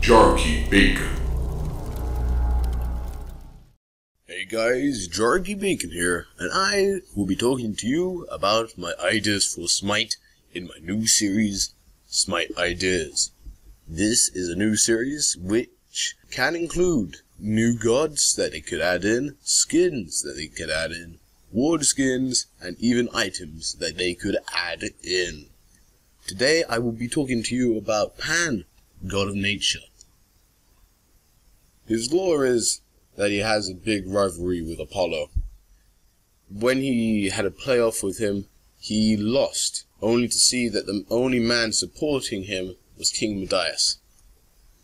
Jarkey Bacon. Hey guys, Jarkey Bacon here, and I will be talking to you about my ideas for Smite in my new series, Smite Ideas. This is a new series which can include new gods that they could add in, skins that they could add in, ward skins, and even items that they could add in. Today I will be talking to you about Pan, god of nature. His lore is that he has a big rivalry with Apollo. When he had a playoff with him, he lost, only to see that the only man supporting him was King Midas.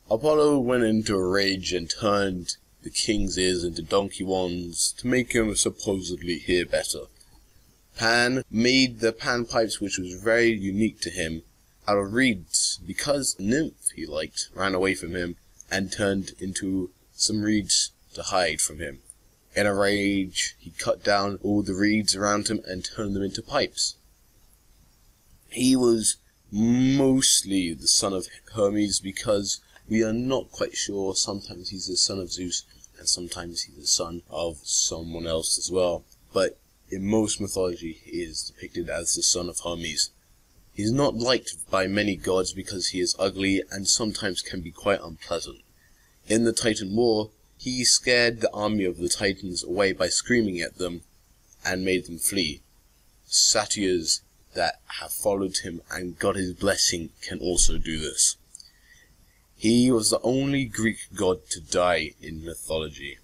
Apollo went into a rage and turned the king's ears into donkey ones to make him supposedly hear better. Pan made the pan pipes, which was very unique to him, out of reeds, because a nymph he liked ran away from him and turned into some reeds to hide from him. In a rage, he cut down all the reeds around him and turned them into pipes. He was mostly the son of Hermes, because we are not quite sure. Sometimes he's the son of Zeus, and sometimes he's the son of someone else as well. But in most mythology, he is depicted as the son of Hermes. He is not liked by many gods because he is ugly and sometimes can be quite unpleasant. In the Titan War, he scared the army of the Titans away by screaming at them and made them flee. Satyrs that have followed him and got his blessing can also do this. He was the only Greek god to die in mythology,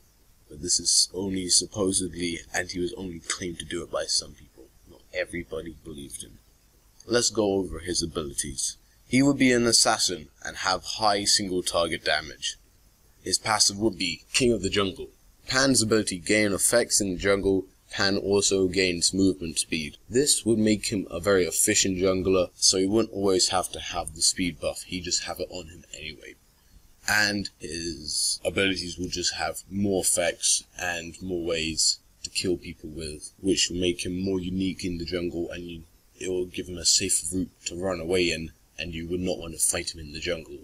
but this is only supposedly, and he was only claimed to do it by some people. Not everybody believed him. Let's go over his abilities. He would be an assassin and have high single target damage. His passive would be King of the Jungle. Pan's ability gain effects in the jungle. Pan also gains movement speed. This would make him a very efficient jungler, so he wouldn't always have to have the speed buff, he'd just have it on him anyway. And his abilities will just have more effects and more ways to kill people with, which will make him more unique in the jungle, and it will give him a safe route to run away in, and you would not want to fight him in the jungle.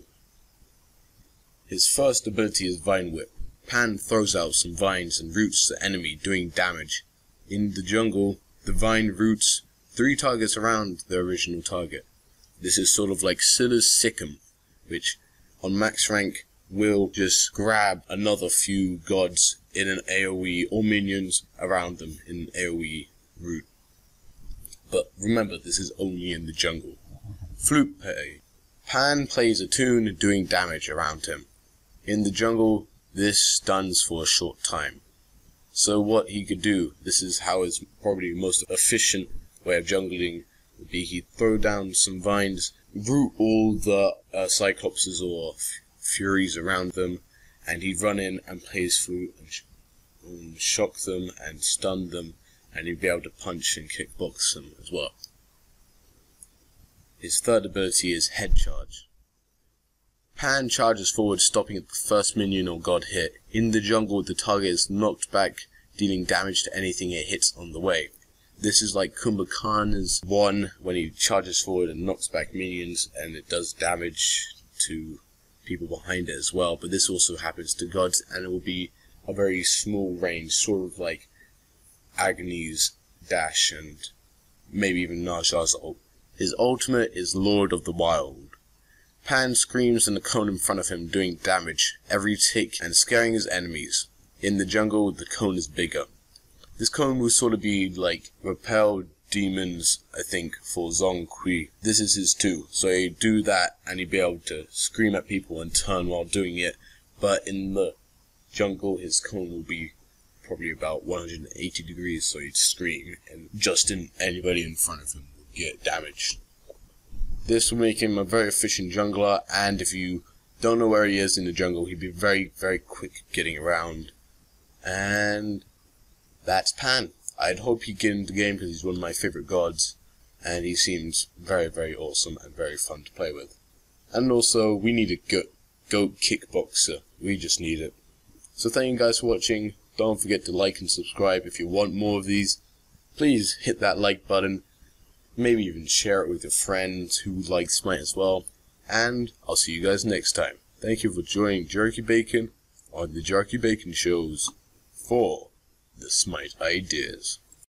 His first ability is Vine Whip. Pan throws out some vines and roots to the enemy, doing damage. In the jungle, the vine roots 3 targets around the original target. This is sort of like Scylla's Sikkim, which on max rank will just grab another few gods in an AoE or minions around them in an AoE route. But remember, this is only in the jungle. Flute Play. Pan plays a tune doing damage around him. In the jungle, this stuns for a short time. So what he could do, this is how his probably most efficient way of jungling would be, he'd throw down some vines, root all the Cyclopses or Furies around them, and he'd run in and play his flute and shock them and stun them, and he'd be able to punch and kickbox them as well. His third ability is Head Charge. Pan charges forward, stopping at the first minion or god hit. In the jungle, the target is knocked back, dealing damage to anything it hits on the way. This is like Kumbhakarna's one, when he charges forward and knocks back minions, and it does damage to people behind it as well. But this also happens to gods, and it will be a very small range, sort of like Agni's dash and maybe even Naja's ult. His ultimate is Lord of the Wild. Pan screams in the cone in front of him, doing damage every tick and scaring his enemies. In the jungle, the cone is bigger. This cone will sort of be like repel demons, I think, for Zhong Kui. This is his too, so he'd do that and he'd be able to scream at people and turn while doing it. But in the jungle, his cone will be probably about 180 degrees, so he'd scream and just anybody in front of him would get damaged. This will make him a very efficient jungler, and if you don't know where he is in the jungle, he'd be very, very quick getting around. And that's Pan. I'd hope he'd get into the game because he's one of my favorite gods, and he seems very, very awesome and very fun to play with. And also, we need a goat kickboxer. We just need it. So thank you guys for watching. Don't forget to like and subscribe. If you want more of these, please hit that like button. Maybe even share it with your friends who like Smite as well. And I'll see you guys next time. Thank you for joining Jarkey Bacon on the Jarkey Bacon Shows for the Smite Ideas.